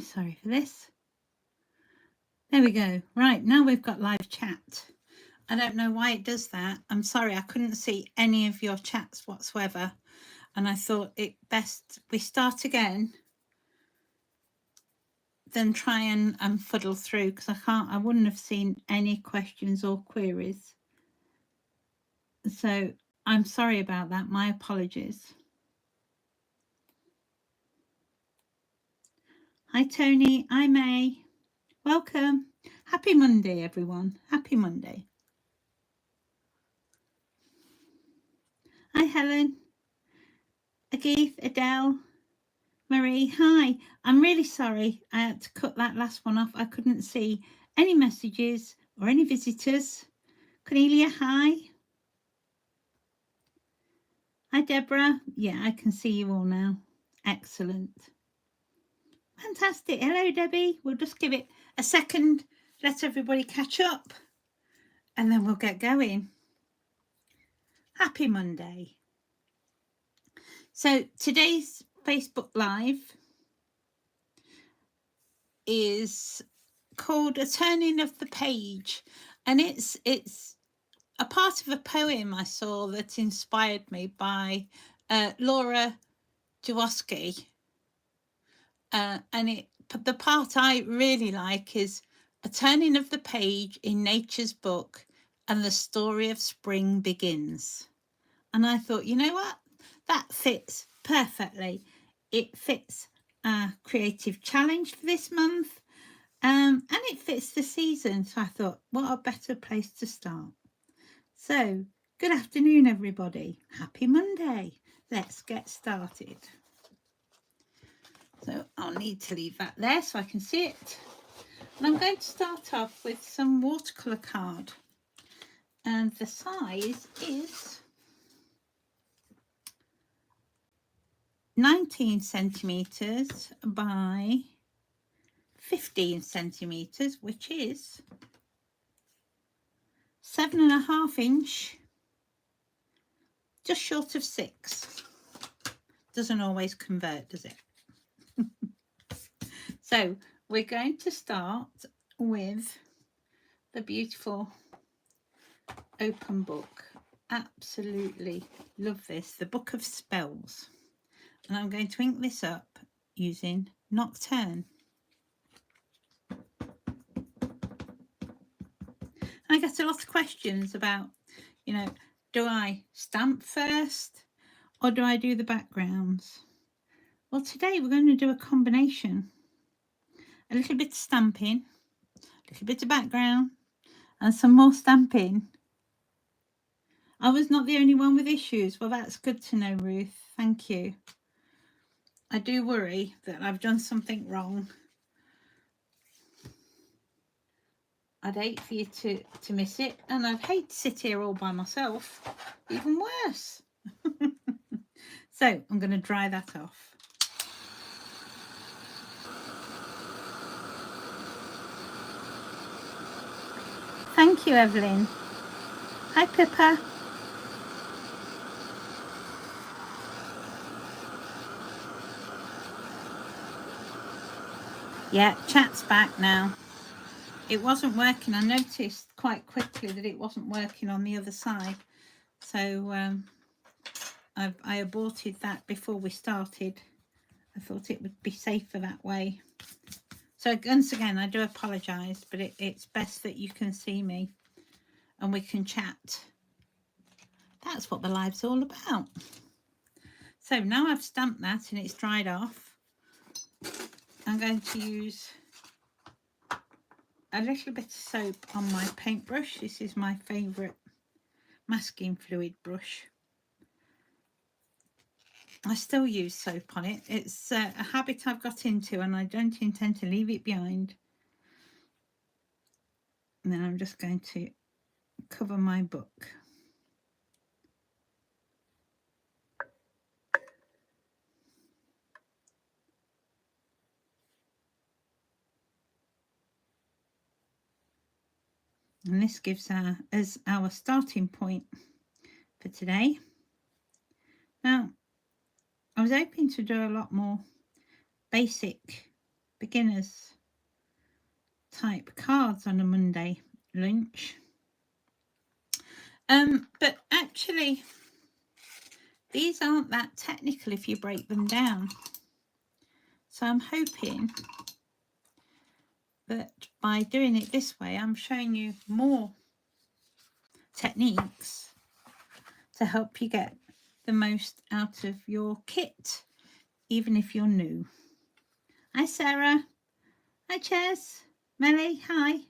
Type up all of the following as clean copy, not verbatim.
Sorry for this. There we go. Right, now we've got live chat. I don't know why it does that. I'm sorry, I couldn't see any of your chats whatsoever. And I thought it best we start again, then try and fuddle through, because I wouldn't have seen any questions or queries. So I'm sorry about that. My apologies. Hi, Tony. Hi, May. Welcome. Happy Monday, everyone. Happy Monday. Hi, Helen. Agith, Adele, Marie. Hi. I'm really sorry I had to cut that last one off. I couldn't see any messages or any visitors. Cornelia, hi. Hi, Deborah. Yeah, I can see you all now. Excellent. Fantastic. Hello, Debbie. We'll just give it a second, let everybody catch up, and then we'll get going. Happy Monday. So today's Facebook Live is called A Turning of the Page, and it's a part of a poem I saw that inspired me by Laura Jaworski. And the part I really like is a turning of the page in nature's book and the story of spring begins. And I thought, you know what? That fits perfectly. It fits a creative challenge for this month, and it fits the season. So I thought, what a better place to start. So, good afternoon, everybody. Happy Monday. Let's get started. So I'll need to leave that there so I can see it. And I'm going to start off with some watercolor card. And the size is 19 centimeters by 15 centimeters, which is 7.5 inch, just short of 6. Doesn't always convert, does it? So we're going to start with the beautiful open book. Absolutely love this, the Book of Spells. And I'm going to ink this up using Nocturne. I get a lot of questions about, you know, do I stamp first or do I do the backgrounds? Well, today we're going to do a combination. A little bit of stamping, a little bit of background, and some more stamping. I was not the only one with issues. Well, that's good to know, Ruth. Thank you. I do worry that I've done something wrong. I'd hate for you to miss it, and I'd hate to sit here all by myself. Even worse. So I'm going to dry that off. Thank you, Evelyn. Hi, Pippa. Yeah, chat's back now. It wasn't working. I noticed quite quickly that it wasn't working on the other side. So I aborted that before we started. I thought it would be safer that way. So once again, I do apologise, but it's best that you can see me and we can chat. That's what the live's all about. So now I've stamped that and it's dried off, I'm going to use a little bit of soap on my paintbrush. This is my favourite masking fluid brush. I still use soap on it. It's a habit I've got into and I don't intend to leave it behind. And then I'm just going to cover my book. And this gives us our starting point for today. Now, I was hoping to do a lot more basic beginners type cards on a Monday lunch. But actually, these aren't that technical if you break them down. So I'm hoping that by doing it this way, I'm showing you more techniques to help you get the most out of your kit, even if you're new. Hi, Sarah. Hi, Ches. Melly, hi.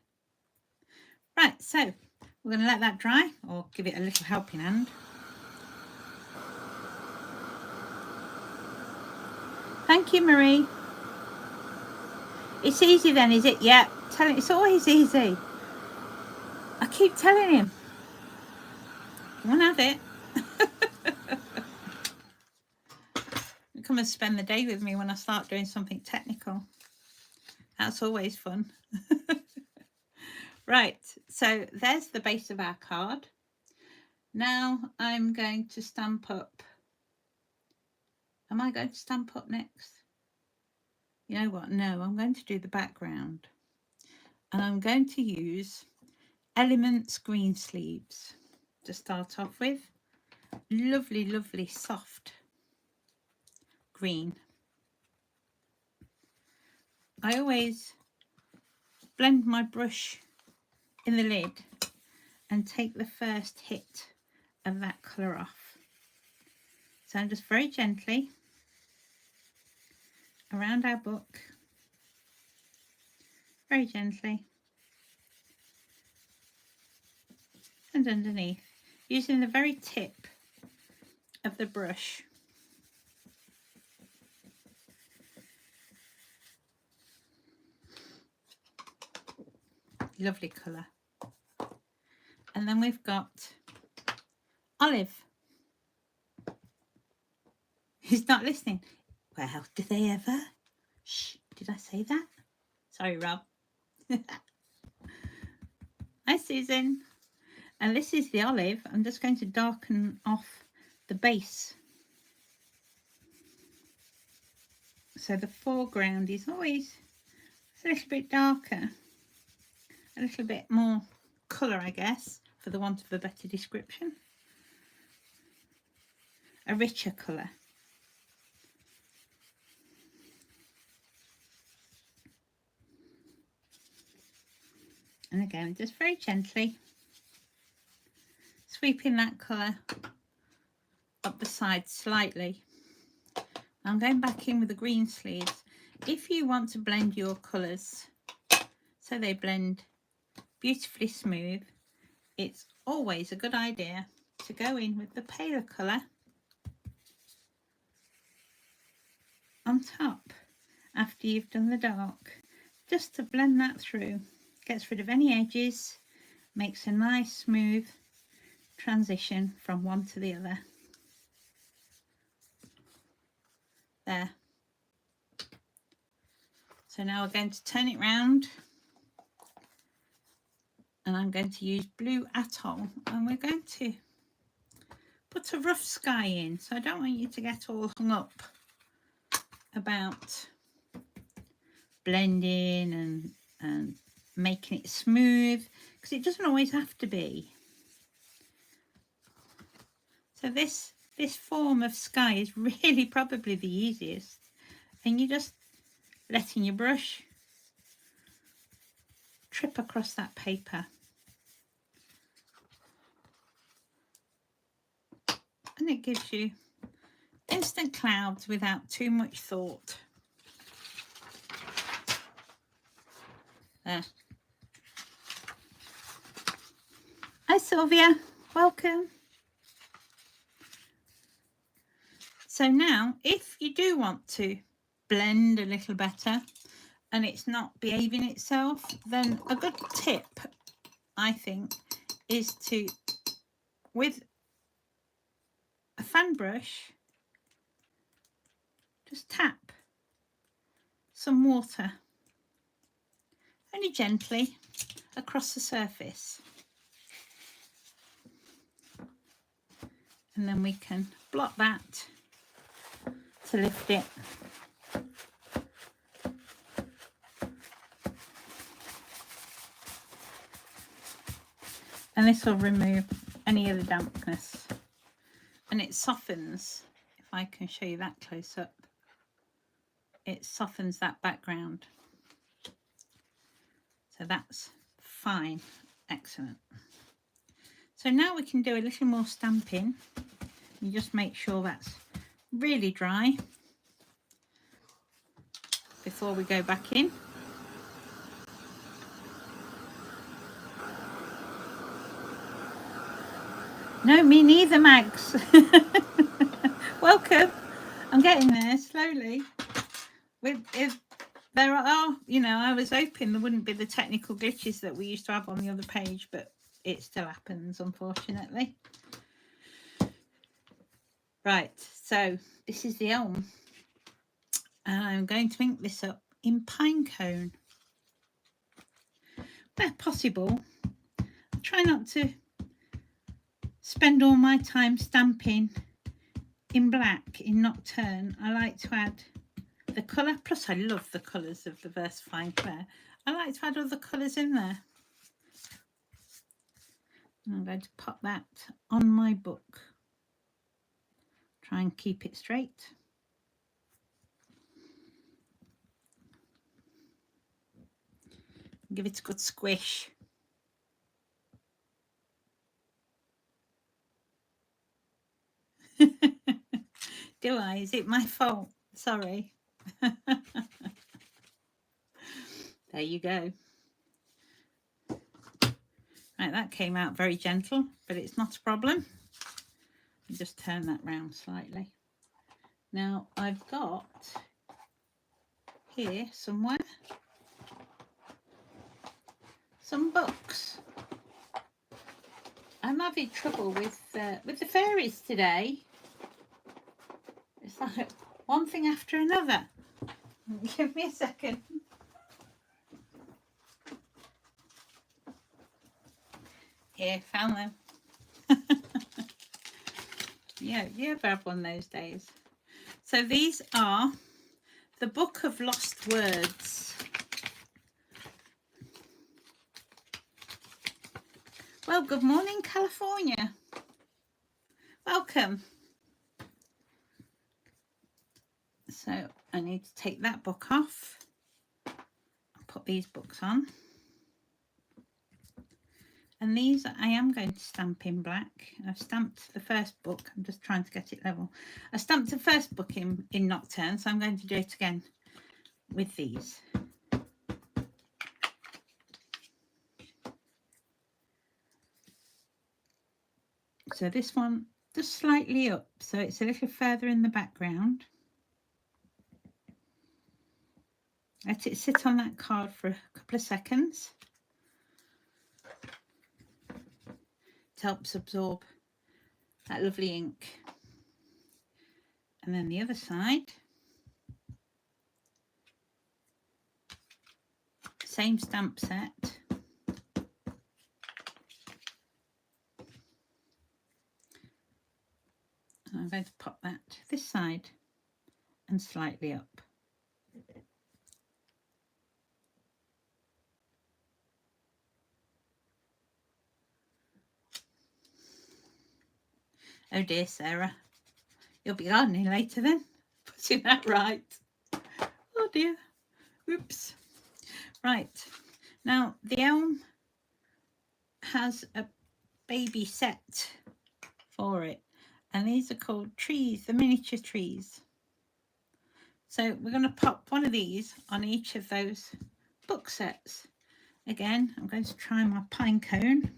Right, so we're going to let that dry, or give it a little helping hand. Thank you, Marie. It's easy then, is it? Yeah, tell him it's always easy. I keep telling him. You want to have it? Come and spend the day with me when I start doing something technical. That's always fun. Right, so there's the base of our card. Now I'm going to stamp up. Am I going to stamp up next? You know what? No, I'm going to do the background. And I'm going to use Elements green sleeves to start off with. Lovely, lovely, soft green. I always blend my brush in the lid and take the first hit of that colour off. So I'm just very gently around our book, very gently, and underneath, using the very tip of the brush. Lovely colour. And then we've got Olive. He's not listening. Well, did they ever? Shh, did I say that? Sorry, Rob. Hi, Susan. And this is the olive. I'm just going to darken off the base. So the foreground is always a little bit darker, a little bit more colour, I guess, for the want of a better description. A richer colour. And again, just very gently sweeping that colour up the side slightly. I'm going back in with the green sleeves. If you want to blend your colours so they blend beautifully smooth, it's always a good idea to go in with the paler colour on top after you've done the dark, just to blend that through. Gets rid of any edges, makes a nice smooth transition from one to the other. There. So now we're going to turn it round, and I'm going to use Blue Atoll, and we're going to put a rough sky in. So I don't want you to get all hung up about blending and making it smooth, because it doesn't always have to be. So this form of sky is really probably the easiest, and you're just letting your brush trip across that paper, and it gives you instant clouds without too much thought. There. Hi Sylvia, welcome. So now, if you do want to blend a little better and it's not behaving itself, then a good tip, I think, is to, with a fan brush, just tap some water, only gently, across the surface. And then we can blot that to lift it. and this will remove any of the dampness, and it softens. If I can show you that close up, it softens that background, so that's fine. Excellent. So now we can do a little more stamping. You just make sure that's really dry before we go back in. No, me neither, Max. Welcome. I'm getting there slowly. If there are, you know, I was hoping there wouldn't be the technical glitches that we used to have on the other page, but it still happens, unfortunately. Right, so this is the elm, and I'm going to ink this up in pine cone where possible. I try not to spend all my time stamping in black in Nocturne. I like to add the colour, plus I love the colours of the VersaFine Claire. I like to add other colours in there. And I'm going to pop that on my book. Try and keep it straight. Give it a good squish. Do I? Is it my fault? Sorry. There you go. Right, that came out very gentle, but it's not a problem. Just turn that round slightly. Now I've got here somewhere some books. I'm having trouble with the fairies today. It's like one thing after another. Give me a second. Here, found them. Yeah, you ever have one those days? So these are the Book of Lost Words. Well, good morning, California. Welcome. So I need to take that book off and put these books on. And these I am going to stamp in black. I've stamped the first book. I'm just trying to get it level. I stamped the first book in Nocturne, so I'm going to do it again with these. So this one just slightly up, so it's a little further in the background. Let it sit on that card for a couple of seconds. It helps absorb that lovely ink. And then the other side, same stamp set. And I'm going to pop that this side and slightly up. Oh dear, Sarah. You'll be gardening later then. Putting that right. Oh dear. Oops. Right. Now, the elm has a baby set for it. And these are called trees, the miniature trees. So we're going to pop one of these on each of those book sets. Again, I'm going to try my pine cone.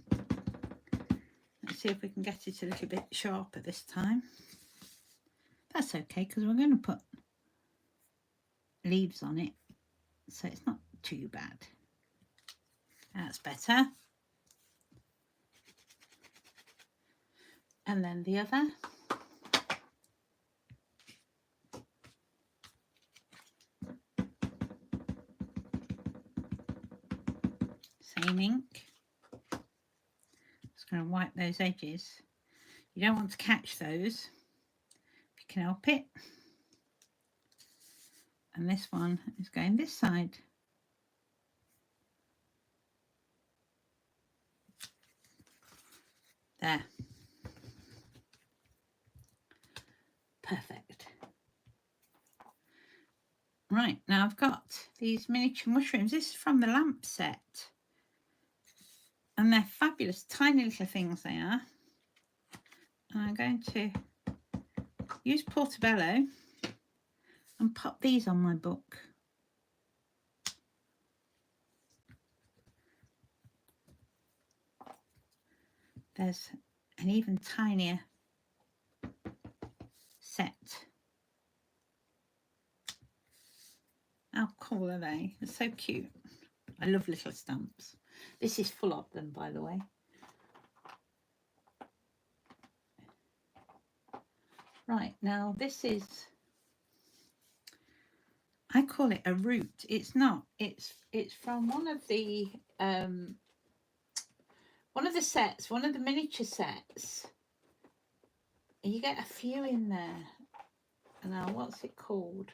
Let's see if we can get it a little bit sharper this time. That's okay, because we're going to put leaves on it, so it's not too bad. That's better. And then the other. Same ink. Just going to wipe those edges. You don't want to catch those if you can help it. And this one is going this side. There. Perfect. Right, now I've got these miniature mushrooms. This is from the lamp set. And they're fabulous, tiny little things they are. And I'm going to use Portobello and pop these on my book. There's an even tinier set. How cool are they? They're so cute. I love little stamps. This is full of them, by the way. Right, now this is, I call it a root. It's not. It's from one of the sets, one of the miniature sets. You get a few in there. Now, what's it called?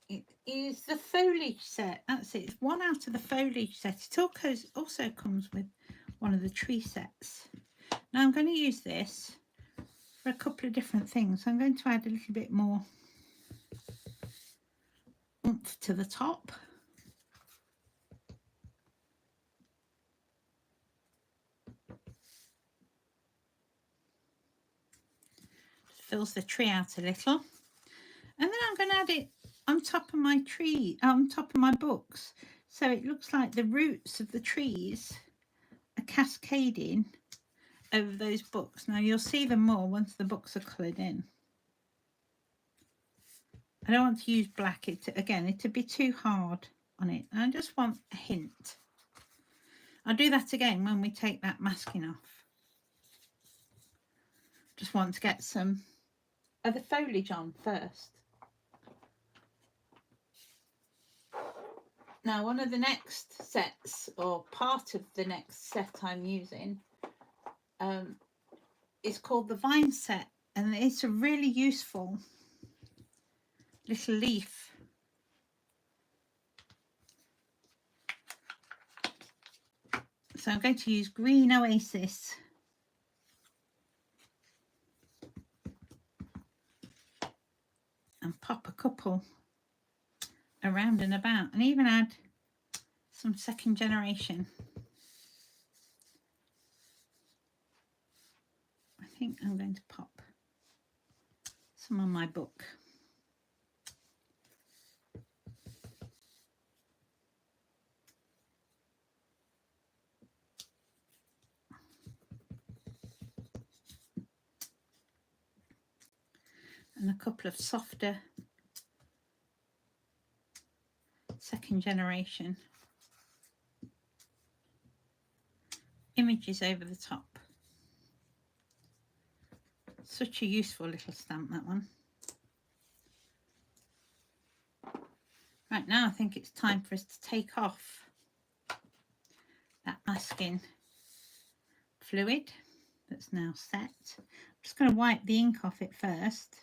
It is the foliage set. That's it. It's one out of the foliage set. It also comes with one of the tree sets. Now I'm going to use this for a couple of different things. I'm going to add a little bit more oomph to the top. Fills the tree out a little. And then I'm going to add it on top of my tree, on top of my books. So it looks like the roots of the trees are cascading over those books. Now you'll see them more once the books are coloured in. I don't want to use black. It'd be too hard on it. I just want a hint. I'll do that again when we take that masking off. Just want to get some of the foliage on first. Now, one of the next sets, or part of the next set I'm using, is called the vine set, and it's a really useful little leaf. So I'm going to use Green Oasis. And pop a couple around and about, and even add some second generation. I think I'm going to pop some on my book. And a couple of softer second generation images over the top. Such a useful little stamp, that one. Right, now I think it's time for us to take off that masking fluid that's now set. I'm just going to wipe the ink off it first.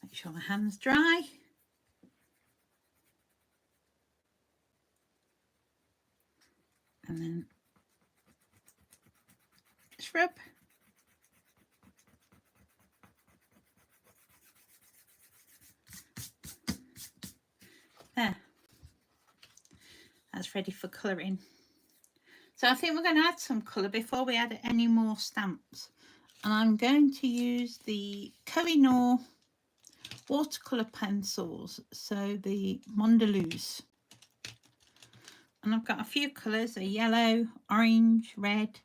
Make sure the hand's dry. And then just rub. There. That's ready for colouring. So I think we're going to add some colour before we add any more stamps. And I'm going to use the Kohinoor watercolour pencils, so the Mondeluz. And I've got a few colours, a yellow, orange, red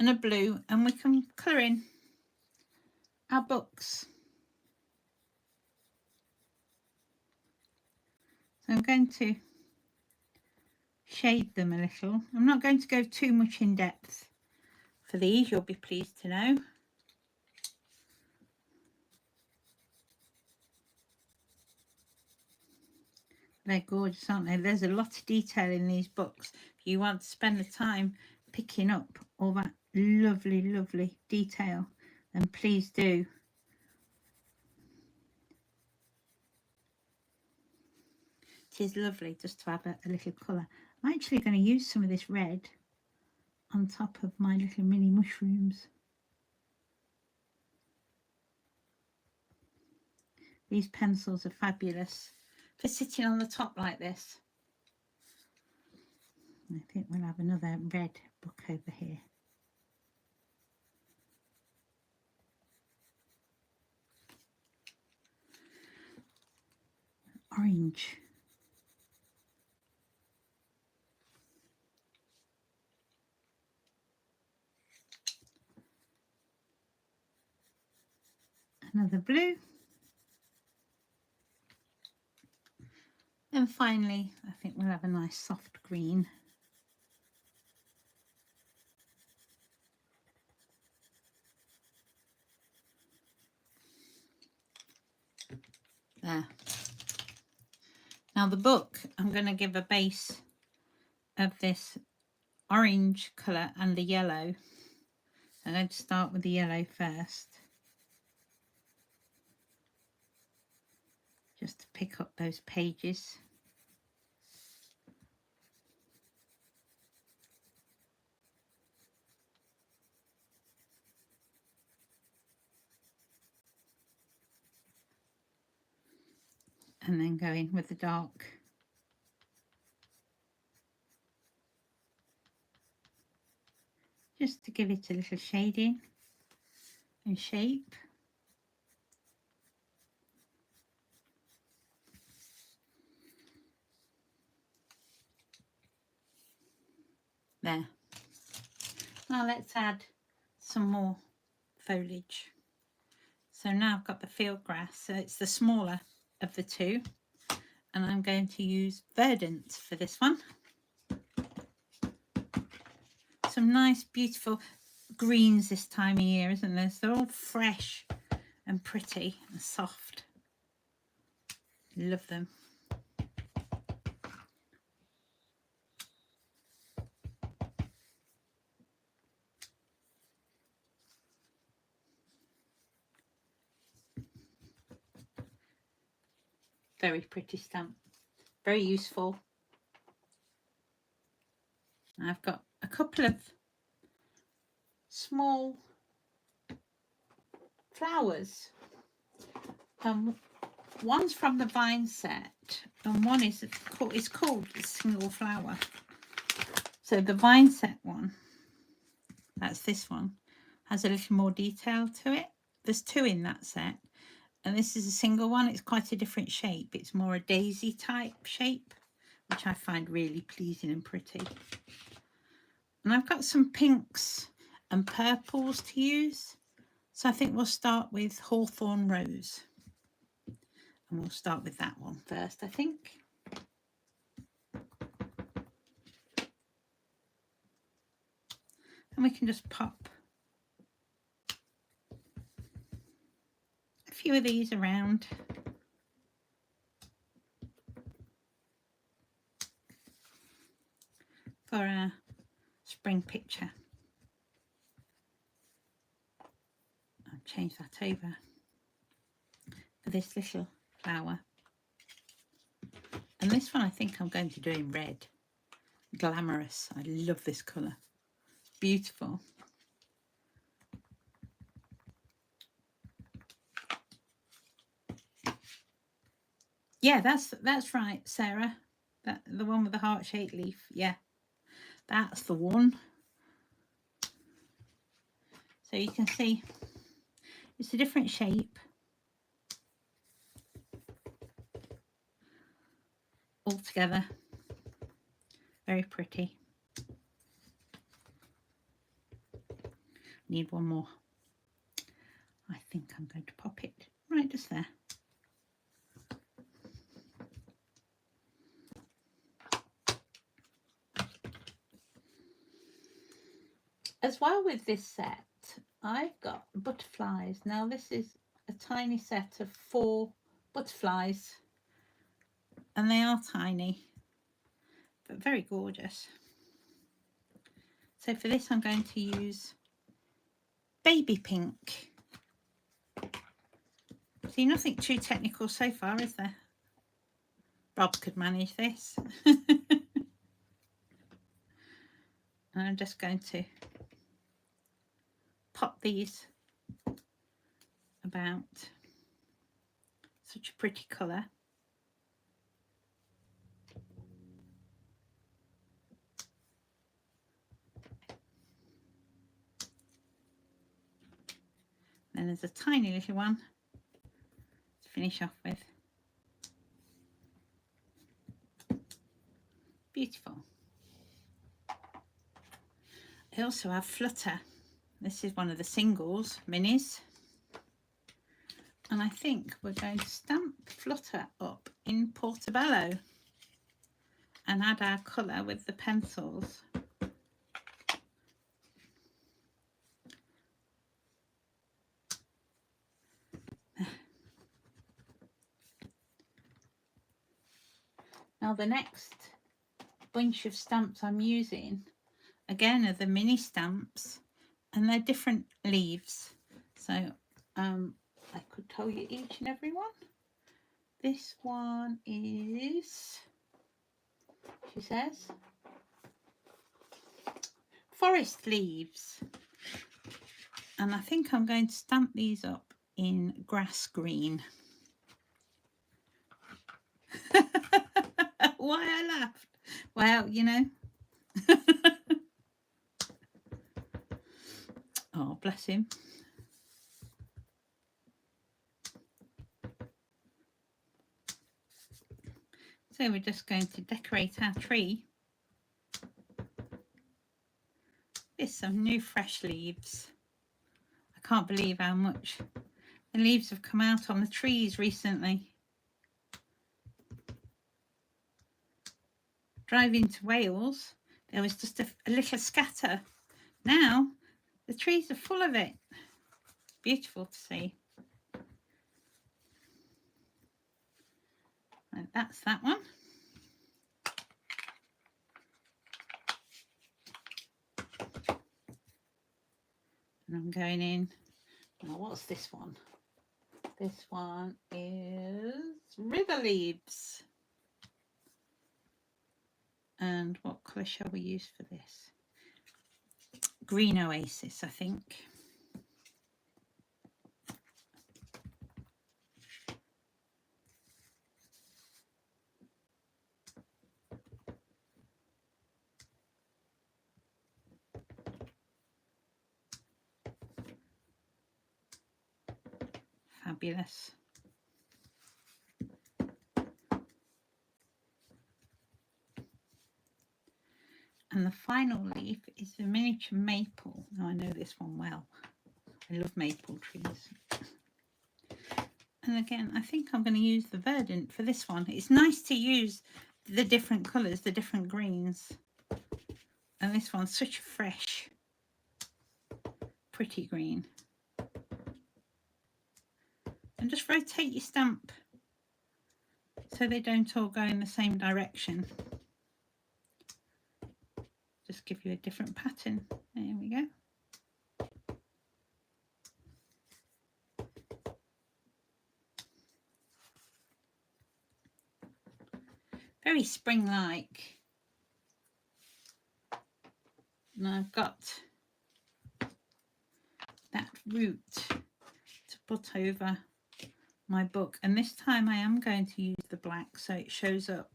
and a blue, and we can colour in our books. So I'm going to shade them a little. I'm not going to go too much in depth for these, you'll be pleased to know. They're gorgeous, aren't they? There's a lot of detail in these books. If you want to spend the time picking up all that lovely, lovely detail, then please do. which is lovely just to have a little colour. I'm actually going to use some of this red on top of my little mini mushrooms. These pencils are fabulous for sitting on the top like this. I think we'll have another red book over here. Orange. Another blue. And finally, I think we'll have a nice soft green. There. Now the book, I'm going to give a base of this orange colour and the yellow. I'm going to start with the yellow first, just to pick up those pages. And then go in with the dark. Just to give it a little shading and shape. There. Now let's add some more foliage. So now I've got the field grass, so it's the smaller of the two, and I'm going to use verdant for this one. Some nice beautiful greens this time of year, isn't there? So they're all fresh and pretty and soft. Love them. Very pretty stamp, very useful. I've got a couple of small flowers. One's from the vine set and one is called a single flower. So the vine set one, that's this one, has a little more detail to it. There's two in that set. And this is a single one. It's quite a different shape. It's more a daisy type shape, which I find really pleasing and pretty. And I've got some pinks and purples to use. So I think we'll start with Hawthorn Rose. And we'll start with that one first, I think. And we can just pop a few of these around. For our spring picture. I'll change that over for this little flower. And this one I think I'm going to do in red. Glamorous. I love this colour. Beautiful. Yeah, that's right, Sarah. That the one with the heart-shaped leaf. Yeah, that's the one. So you can see it's a different shape. All together. Very pretty. Need one more. I think I'm going to pop it right just there. As well with this set, I've got butterflies. Now this is a tiny set of 4 butterflies. And they are tiny, but very gorgeous. So for this I'm going to use baby pink. See, nothing too technical so far, is there? Rob could manage this. And I'm just going to pop these about. Such a pretty colour. Then there's a tiny little one to finish off with. Beautiful. I also have Flutter. This is one of the singles, minis. And I think we're going to stamp Flutter up in Portobello and add our colour with the pencils. Now the next bunch of stamps I'm using again are the mini stamps, and they're different leaves. So I could tell you each and every one. This one is, she says, forest leaves, and I think I'm going to stamp these up in grass green. Why I laughed? Well, you know. Oh, bless him. So we're just going to decorate our tree with some new fresh leaves. I can't believe how much the leaves have come out on the trees recently. Driving to Wales, there was just a little scatter. Now the trees are full of it. Beautiful to see. Right, that's that one. And I'm going in. Now what's this one? This one is river leaves. And what colour shall we use for this? Green Oasis, I think. Fabulous. And the final leaf is the miniature maple. Now I know this one well. I love maple trees. And again, I think I'm going to use the verdant for this one. It's nice to use the different colours, the different greens. And this one's such a fresh, pretty green. And just rotate your stamp so they don't all go in the same direction. Just give you a different pattern. There we go. Very spring-like. And I've got that root to put over my book, and this time I am going to use the black so it shows up.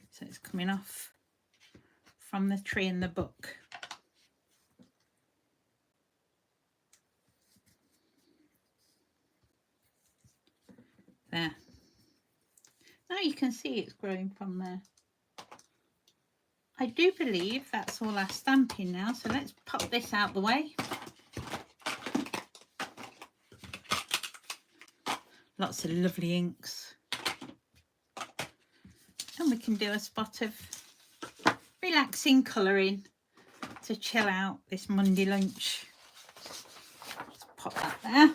So it's coming off from the tree in the book. There. Now you can see it's growing from there. I do believe that's all our stamping now, so let's pop this out the way. Lots of lovely inks. And we can do a spot of relaxing colouring to chill out this Monday lunch. Let's pop that there.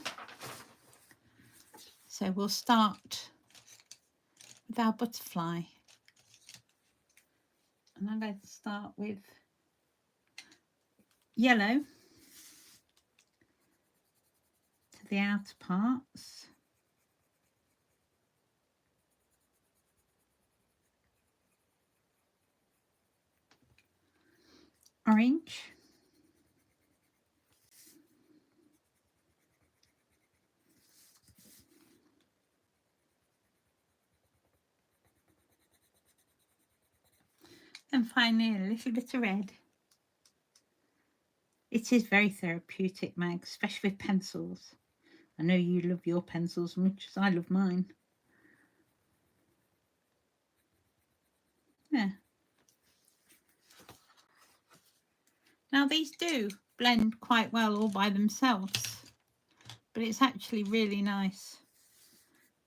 So we'll start with our butterfly. And I'm going to start with yellow the outer parts. Orange. And finally a little bit of red. It is very therapeutic, Mag, especially with pencils. I know you love your pencils as much as I love mine. Yeah. Now these do blend quite well all by themselves, but it's actually really nice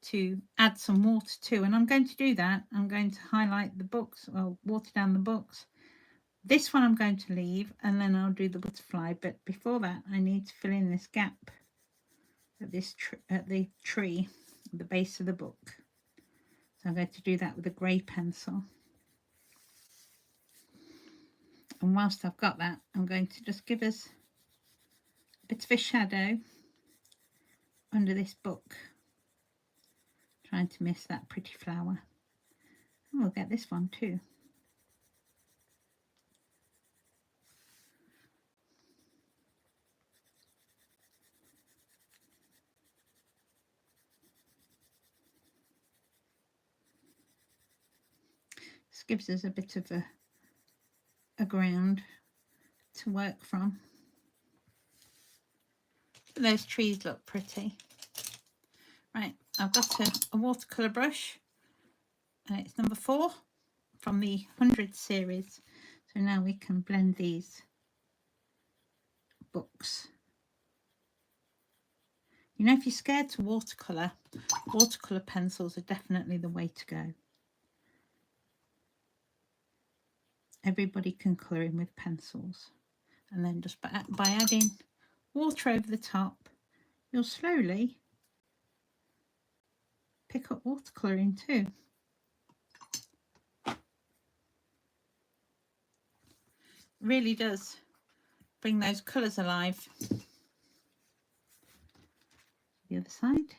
to add some water to, and I'm going to do that. I'm going to highlight the books, well, water down the books. This one I'm going to leave, and then I'll do the butterfly, but before that I need to fill in this gap at this at the tree at the base of the book. So I'm going to do that with a grey pencil. And whilst I've got that, I'm going to just give us a bit of a shadow under this book, trying to miss that pretty flower. And we'll get this one too. This gives us a bit of a ground to work from. But those trees look pretty. Right, I've got a watercolour brush, and it's number 4 from the 100 series. So now we can blend these books. You know, if you're scared to watercolour, watercolour pencils are definitely the way to go. Everybody can colour in with pencils, and then just by adding water over the top, you'll slowly pick up watercolouring too. It really does bring those colours alive. The other side.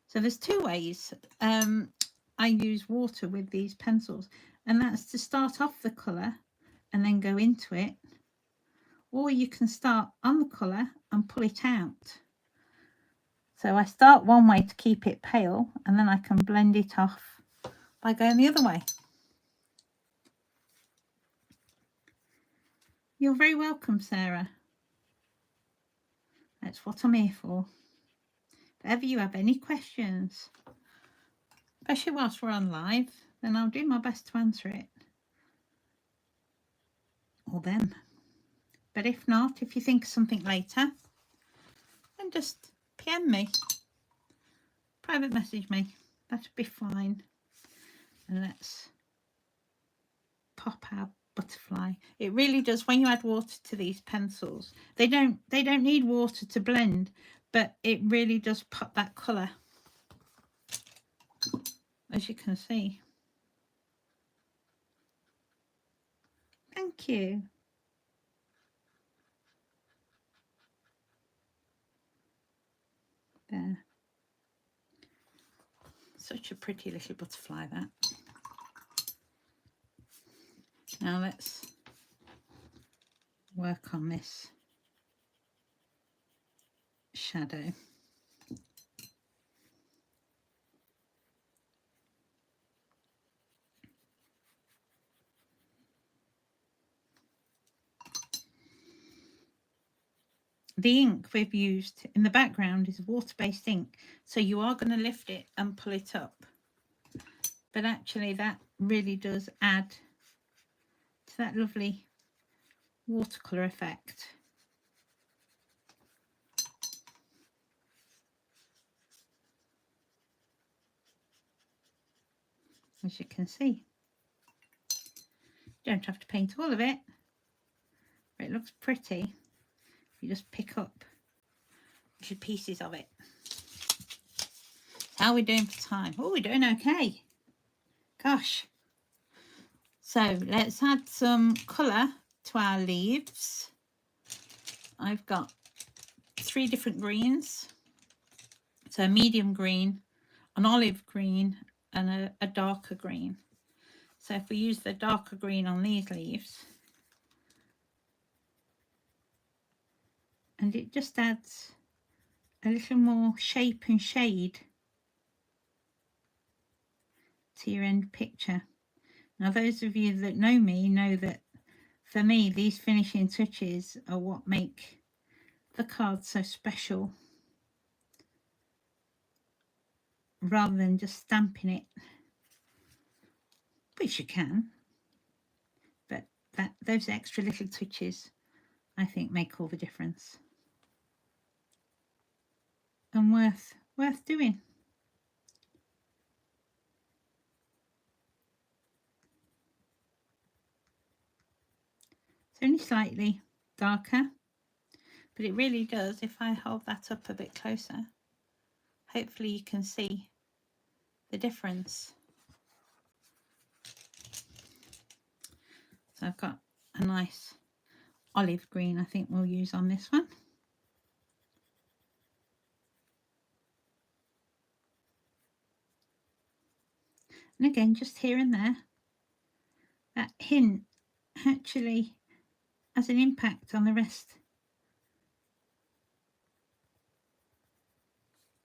So there's 2 ways I use water with these pencils, and that's to start off the colour and then go into it, or you can start on the colour and pull it out. So I start one way to keep it pale, and then I can blend it off by going the other way. You're very welcome, Sarah. That's what I'm here for. If ever you have any questions, especially whilst we're on live, then I'll do my best to answer it. Or them. But if not, if you think of something later, then just PM me. Private message me. That'd be fine. And let's pop our butterfly. It really does, when you add water to these pencils, they don't need water to blend, but it really does pop that colour, as you can see. Thank you. There. Such a pretty little butterfly, that. Now let's work on this shadow. The ink we've used in the background is water-based ink, so you are going to lift it and pull it up. But actually that really does add to that lovely watercolour effect. As you can see. You don't have to paint all of it, but it looks pretty. You just pick up little pieces of it. How are we doing for time? Oh, we're doing okay. Gosh. So let's add some colour to our leaves. I've got 3 different greens. So a medium green, an olive green, and a darker green. So if we use the darker green on these leaves, and it just adds a little more shape and shade to your end picture. Now those of you that know me know that for me these finishing touches are what make the card so special, rather than just stamping it, which you can, but those extra little touches I think make all the difference, and worth doing. It's only slightly darker, but it really does, if I hold that up a bit closer, hopefully you can see the difference. So I've got a nice olive green I think we'll use on this one. And again, just here and there, that hint actually has an impact on the rest.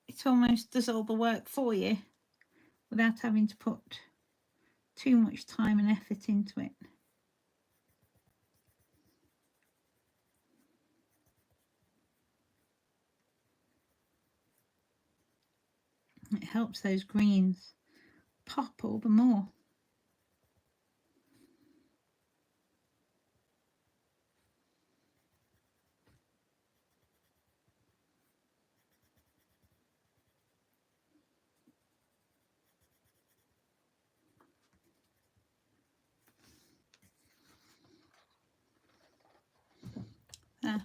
It almost does all the work for you without having to put too much time and effort into it. It helps those greens pop all the more. There.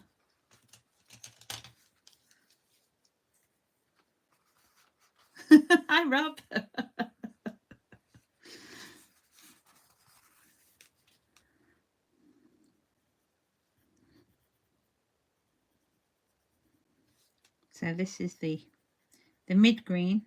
Hi Rob. So this is the mid green.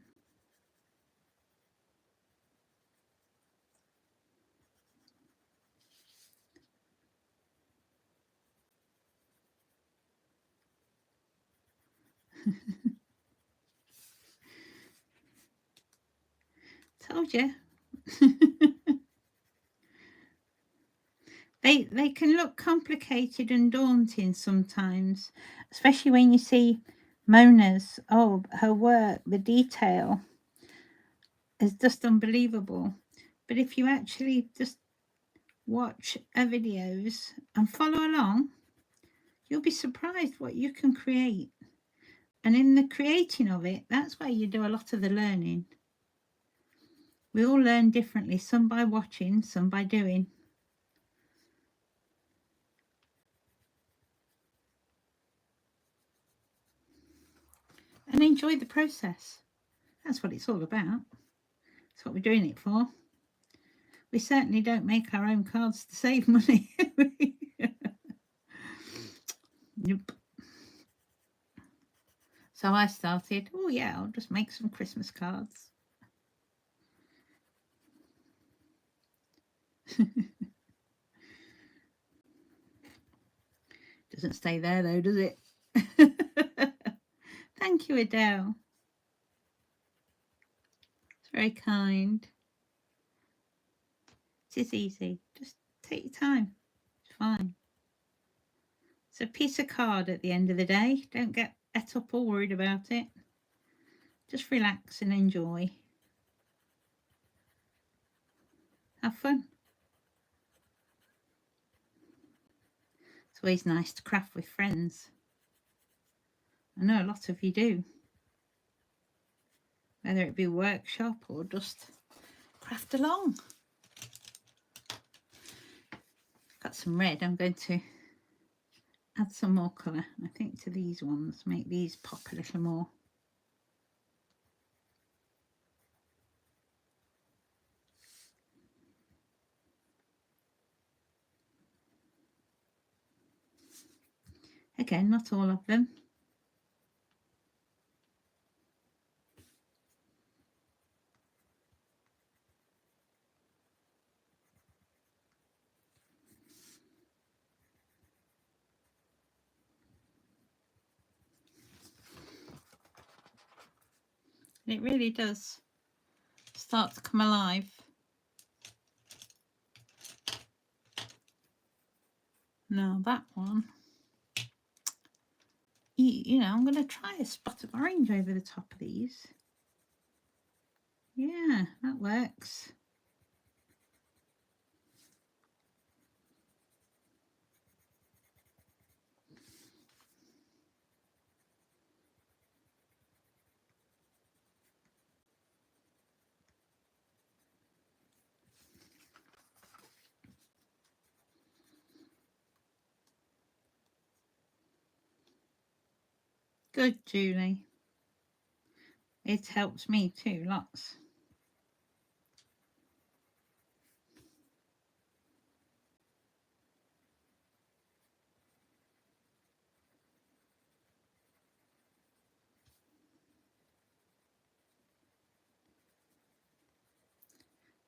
Told you. They can look complicated and daunting sometimes, especially when you see Mona's, oh, her work, the detail is just unbelievable. But if you actually just watch her videos and follow along, you'll be surprised what you can create. And in the creating of it, that's where you do a lot of the learning. We all learn differently, some by watching, some by doing. And enjoy the process. That's what it's all about. That's what we're doing it for. We certainly don't make our own cards to save money. Nope. So I started, oh yeah, I'll just make some Christmas cards. Doesn't stay there though, does it? Thank you, Adele. It's very kind. It is easy. Just take your time. It's fine. It's a piece of card at the end of the day. Don't get et up or worried about it. Just relax and enjoy. Have fun. It's always nice to craft with friends. I know a lot of you do. Whether it be workshop or just craft along. Got some red. I'm going to add some more colour, I think, to these ones. Make these pop a little more. Again, not all of them. And it really does start to come alive. Now that one, you know, I'm going to try a spot of orange over the top of these. Yeah, that works. Good, Julie. It helps me too, lots.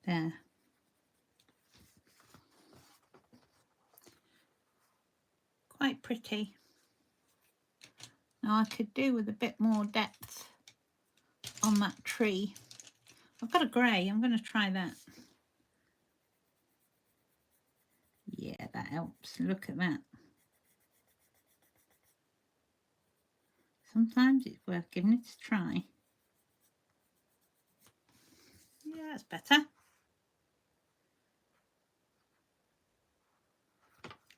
There. Quite pretty. Now I could do with a bit more depth on that tree. I've got a grey, I'm going to try that. Yeah, that helps. Look at that. Sometimes it's worth giving it a try. Yeah, that's better.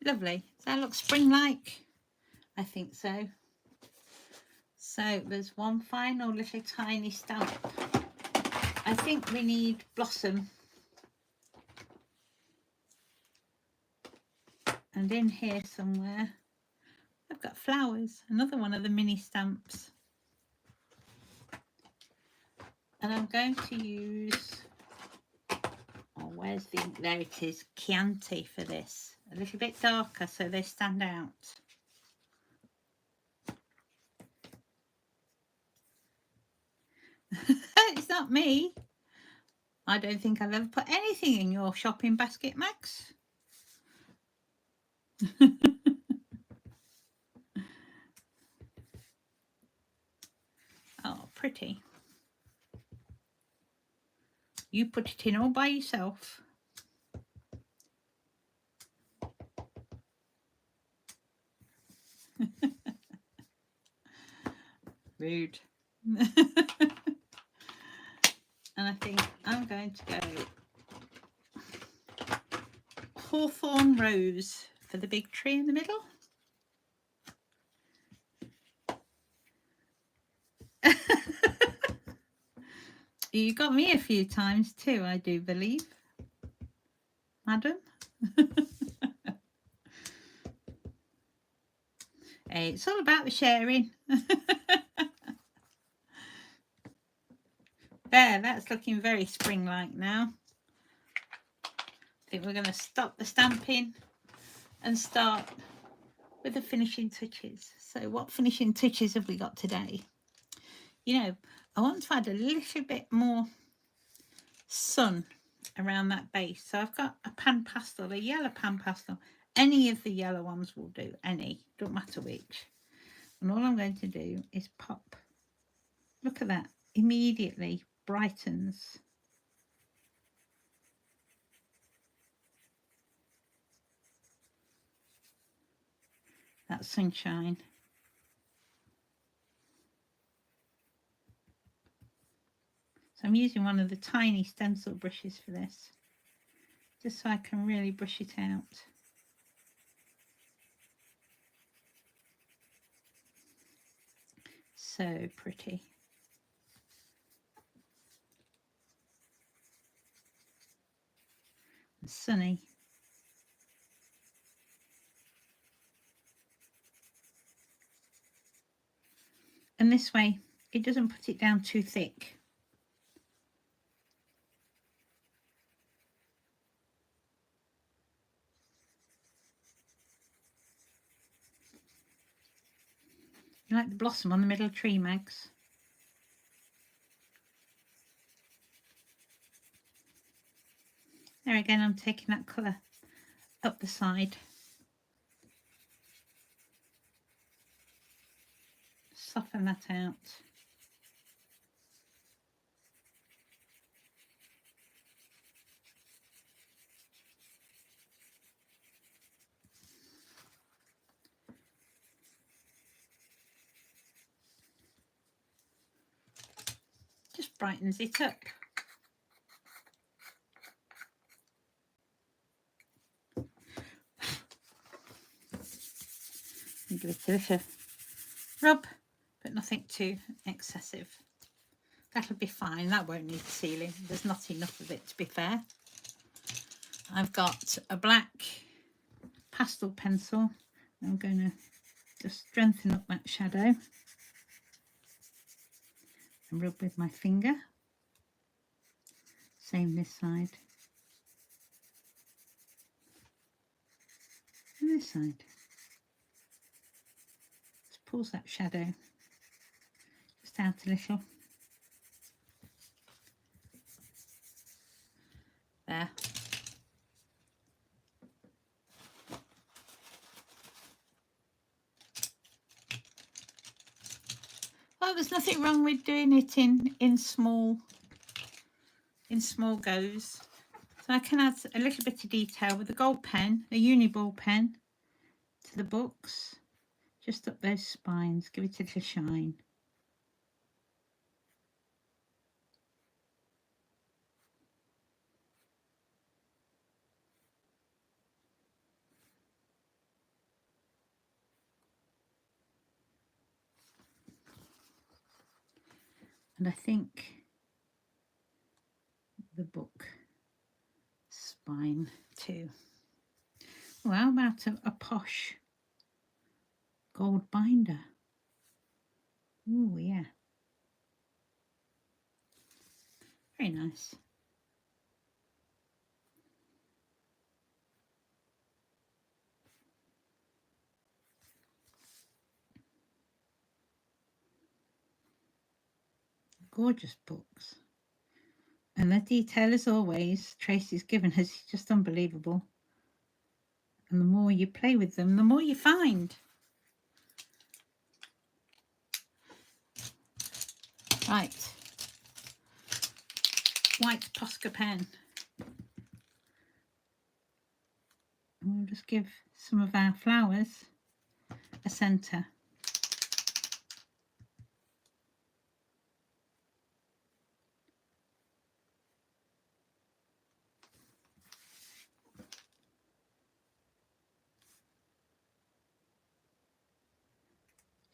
Lovely. Does that look spring-like? I think so. So there's one final little tiny stamp. I think we need blossom. And in here somewhere, I've got flowers. Another one of the mini stamps. And I'm going to use, oh, where's the ink? There it is, Chianti for this. A little bit darker so they stand out. It's not me. I don't think I've ever put anything in your shopping basket, Max. Oh, pretty. You put it in all by yourself. Rude. And I think I'm going to go hawthorn rose for the big tree in the middle. You got me a few times too, I do believe, madam. Hey, it's all about the sharing. There, that's looking very spring-like now. I think we're going to stop the stamping and start with the finishing touches. So what finishing touches have we got today? You know, I want to add a little bit more sun around that base. So I've got a pan pastel, a yellow pan pastel. Any of the yellow ones will do, any, don't matter which. And all I'm going to do is pop. Look at that, immediately brightens. That sunshine. So I'm using one of the tiny stencil brushes for this, just so I can really brush it out. So pretty. And sunny. And this way, it doesn't put it down too thick. You like the blossom on the middle tree, Mags? There again, I'm taking that colour up the side. Soften that out. Just brightens it up. And give it a little rub, but nothing too excessive. That'll be fine. That won't need sealing. There's not enough of it, to be fair. I've got a black pastel pencil. I'm going to just strengthen up that shadow and rub with my finger. Same this side and this side. Just pulls that shadow just out a little. There. Well, there's nothing wrong with doing it in small goes. So I can add a little bit of detail with a gold pen, a uni ball pen, to the books, just up those spines, give it a little shine. And I think the book spine too. Well, how about a posh gold binder? Oh yeah, very nice. Gorgeous books. And the detail, as always, Tracy's given us is just unbelievable. And the more you play with them, the more you find. Right. White Posca pen. And we'll just give some of our flowers a centre.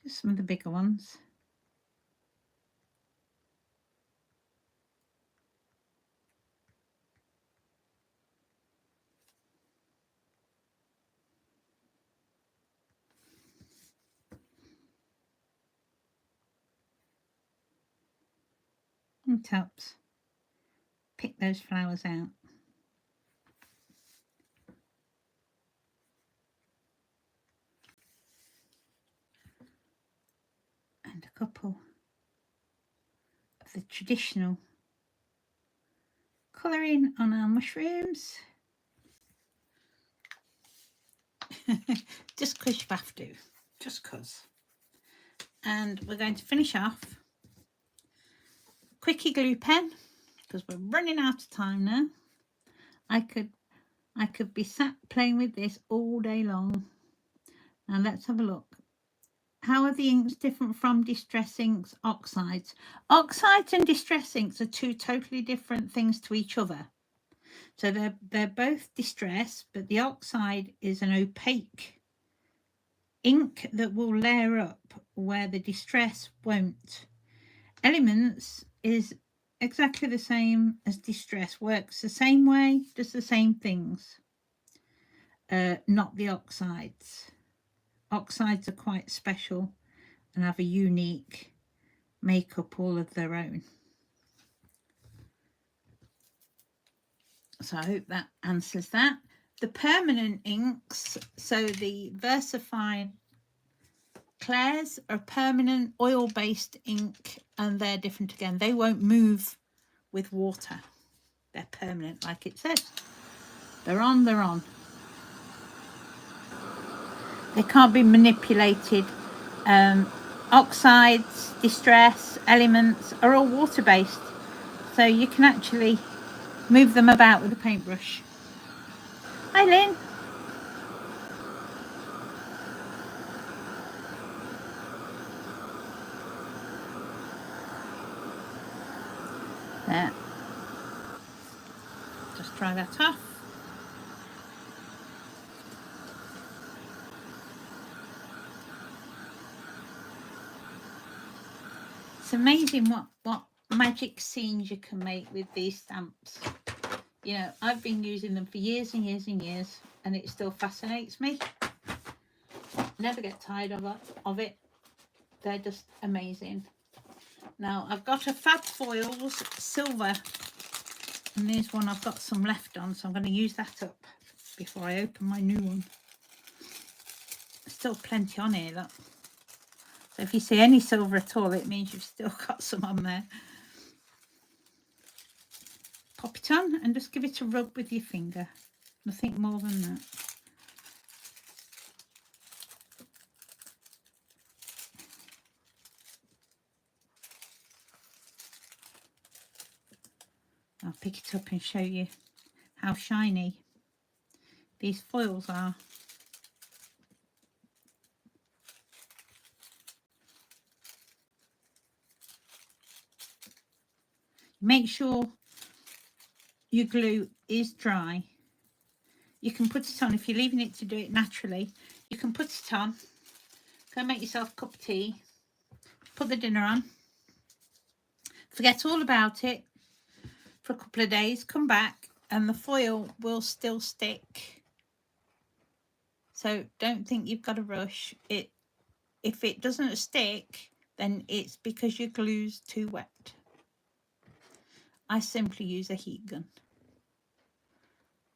Just some of the bigger ones. And helps pick those flowers out. And a couple of the traditional colouring on our mushrooms. Just because you have to, just because. And we're going to finish off quickie glue pen because we're running out of time now. I could be sat playing with this all day long. Now let's have a look. How are the inks different from distress inks? Oxides. Oxides and distress inks are two totally different things to each other. So they're both distress, but the oxide is an opaque ink that will layer up where the distress won't. Elements is exactly the same as distress, works the same way, does the same things. Not the oxides. Oxides are quite special and have a unique makeup all of their own. So I hope that answers that. The permanent inks, so the VersaFine Claire's are permanent oil-based ink, and they're different again. They won't move with water. They're permanent, like it says. They're on, they're on. They can't be manipulated. Oxides, distress, elements are all water-based. So you can actually move them about with a paintbrush. Hi, Lynn. There. Just dry that off. It's amazing what magic scenes you can make with these stamps. You know, I've been using them for years and years and years, and it still fascinates me. Never get tired of it. They're just amazing. Now I've got a Fab Foils silver, and there's one I've got some left on, so I'm going to use that up before I open my new one. There's still plenty on here, look. So if you see any silver at all, it means you've still got some on there. Pop it on and just give it a rub with your finger. Nothing more than that. I'll pick it up and show you how shiny these foils are. Make sure your glue is dry. You can put it on if you're leaving it to do it naturally. You can put it on, go make yourself a cup of tea, put the dinner on, forget all about it for a couple of days, come back and the foil will still stick. So don't think you've got to rush it. If it doesn't stick, then it's because your glue's too wet. I simply use a heat gun.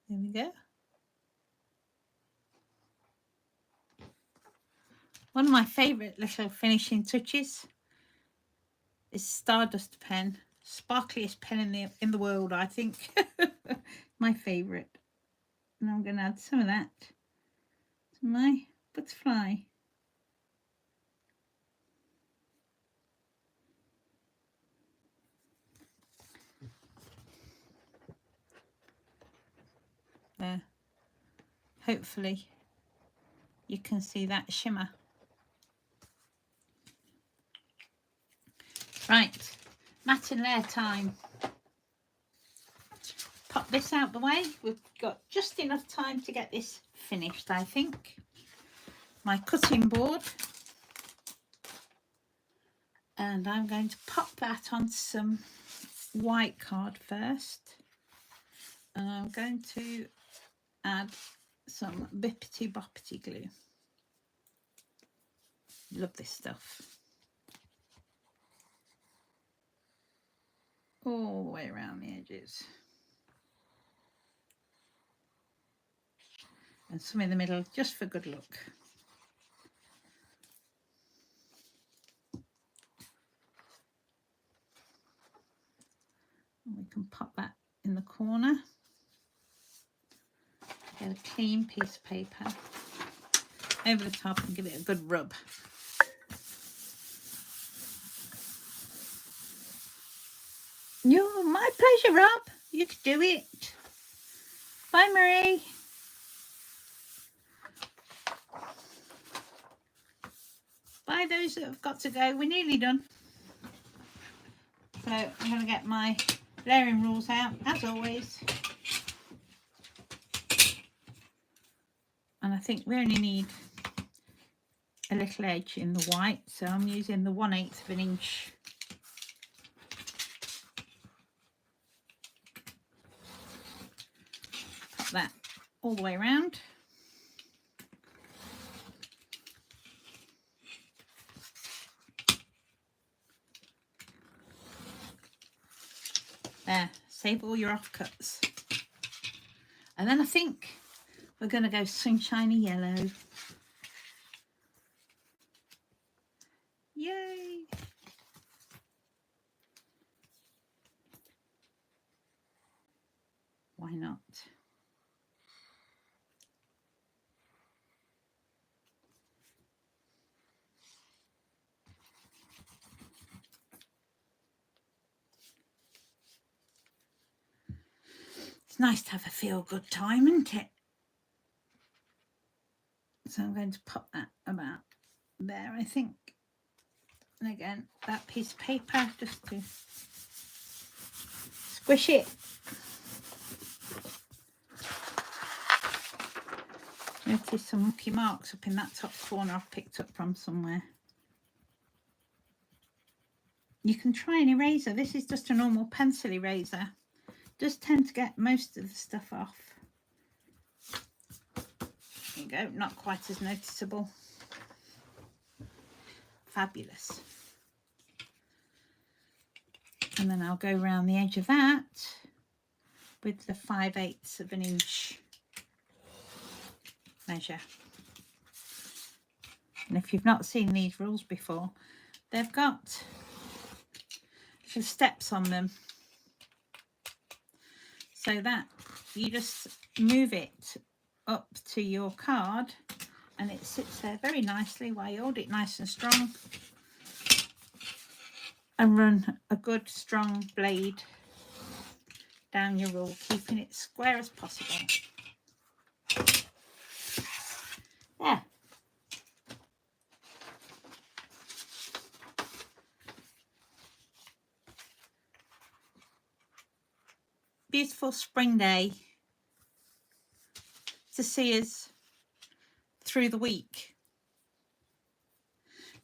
There we go. One of my favourite little finishing touches is Stardust pen. Sparkliest pen in the world, I think. My favourite. And I'm going to add some of that to my butterfly. There. Hopefully you can see that shimmer. Right, matte and layer time. Pop this out the way. We've got just enough time to get this finished, I think. My cutting board. And I'm going to pop that onto some white card first. And I'm going to add some bippity boppity glue. Love this stuff. All the way around the edges. And some in the middle, just for good luck. And we can pop that in the corner. Get a clean piece of paper over the top and give it a good rub. No, my pleasure, Rob. You can do it. Bye, Marie. Bye, those that have got to go. We're nearly done. So I'm going to get my layering rules out, as always. And I think we only need a little edge in the white. So I'm using the 1/8 of an inch. Pop that all the way around. There, save all your offcuts. And then I think we're going to go sunshiny yellow. Yay! Why not? It's nice to have a feel-good time, isn't it? So I'm going to pop that about there, I think. And again, that piece of paper just to Squish it. Notice some mucky marks up in that top corner I've picked up from somewhere. You can try an eraser. This is just a normal pencil eraser. Does tend to get most of the stuff off. There you go, not quite as noticeable. Fabulous. And then I'll go around the edge of that with the 5/8 of an inch measure. And if you've not seen these rules before, they've got some steps on them, so that you just move it up to your card and it sits there very nicely while you hold it nice and strong and run a good strong blade down your rule, keeping it square as possible. There. Beautiful spring day to see us through the week.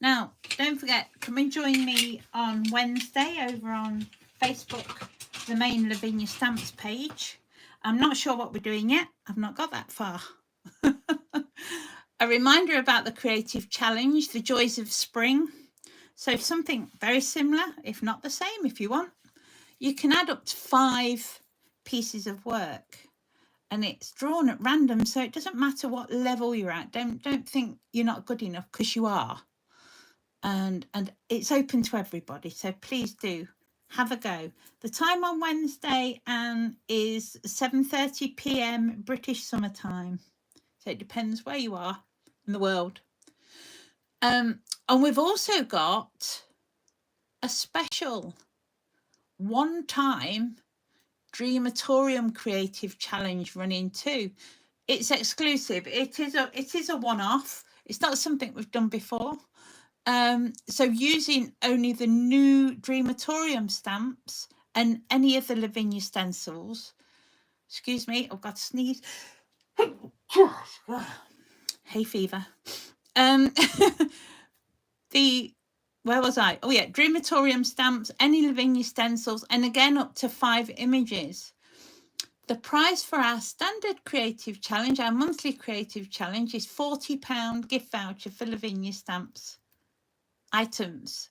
Now, don't forget, come and join me on Wednesday over on Facebook, the main Lavinia Stamps page. I'm not sure what we're doing yet. I've not got that far. A reminder about the creative challenge, the joys of spring. So something very similar, if not the same, if you want. You can add up to 5 pieces of work, and it's drawn at random, so it doesn't matter what level you're at. Don't think you're not good enough, because you are. And it's open to everybody, so please do have a go. The time on Wednesday is 7:30 p.m. British summertime, so it depends where you are in the world. And we've also got a special one-time Dreamatorium Creative Challenge running too. It's exclusive. It is a one-off. It's not something we've done before. So using only the new Dreamatorium stamps and any of the Lavinia stencils. Excuse me, I've got to sneeze. Hay fever. Where was I? Oh yeah, Dreamatorium stamps, any Lavinia stencils, and again up to 5 images. The price for our standard creative challenge, our monthly creative challenge, is £40 gift voucher for Lavinia stamps items.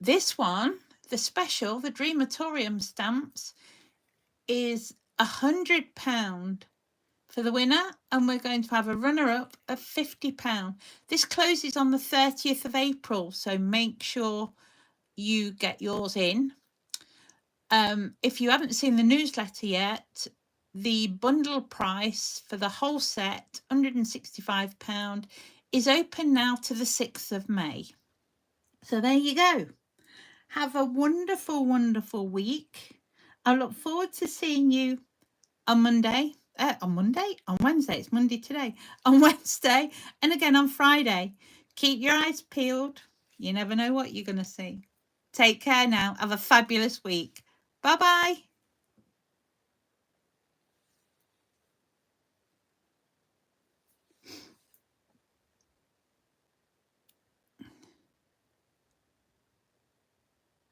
This one, the special, the Dreamatorium stamps, is £100 for the winner, and we're going to have a runner-up of £50. This closes on the 30th of April, so make sure you get yours in. If you haven't seen the newsletter yet, the bundle price for the whole set, £165, is open now to the 6th of May. So there you go. Have a wonderful, wonderful week. I look forward to seeing you on Wednesday. It's Monday today. On Wednesday, and again on Friday. Keep your eyes peeled. You never know what you're going to see. Take care now. Have a fabulous week. Bye-bye.